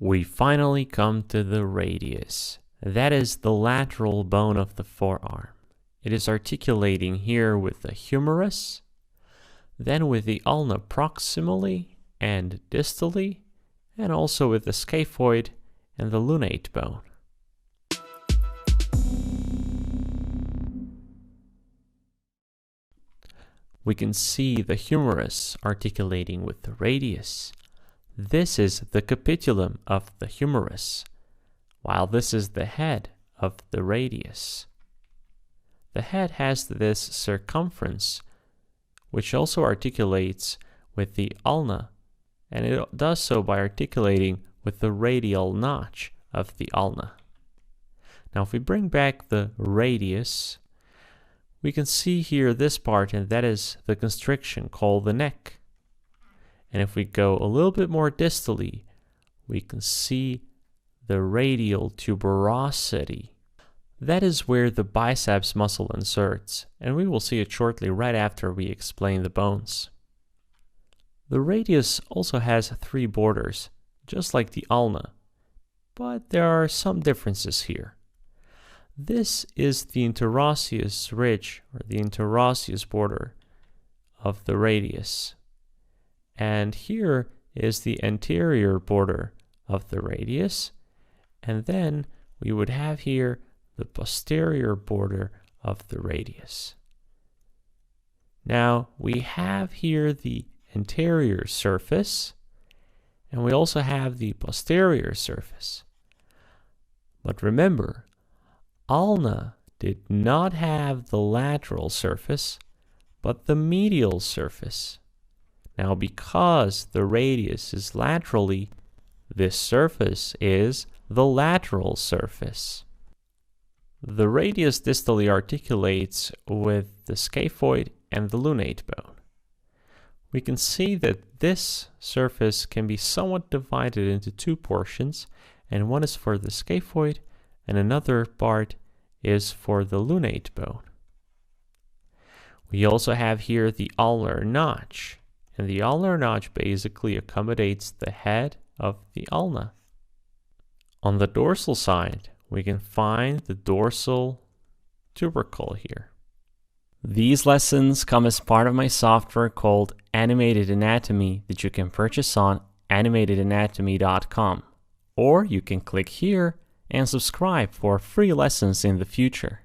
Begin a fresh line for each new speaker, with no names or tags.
We finally come to the radius. That is the lateral bone of the forearm. It is articulating here with the humerus, then with the ulna proximally and distally, and also with the scaphoid and the lunate bone. We can see the humerus articulating with the radius. This is the capitulum of the humerus, while this is the head of the radius. The head has this circumference, which also articulates with the ulna, and it does so by articulating with the radial notch of the ulna. Now, if we bring back the radius, we can see here this part, and that is the constriction called the neck. And if we go a little bit more distally, we can see the radial tuberosity. That is where the biceps muscle inserts, and we will see it shortly right after we explain the bones. The radius also has 3 borders, just like the ulna, but there are some differences here. This is the interosseous ridge, or the interosseous border of the radius. And here is the anterior border of the radius. And then we would have here the posterior border of the radius. Now we have here the anterior surface, and we also have the posterior surface. But remember, ulna did not have the lateral surface, but the medial surface. Now, because the radius is laterally, this surface is the lateral surface. The radius distally articulates with the scaphoid and the lunate bone. We can see that this surface can be somewhat divided into 2 portions, and one is for the scaphoid and another part is for the lunate bone. We also have here the ulnar notch. And the ulnar notch basically accommodates the head of the ulna. On the dorsal side, we can find the dorsal tubercle here. These lessons come as part of my software called Animated Anatomy that you can purchase on animatedanatomy.com. Or you can click here and subscribe for free lessons in the future.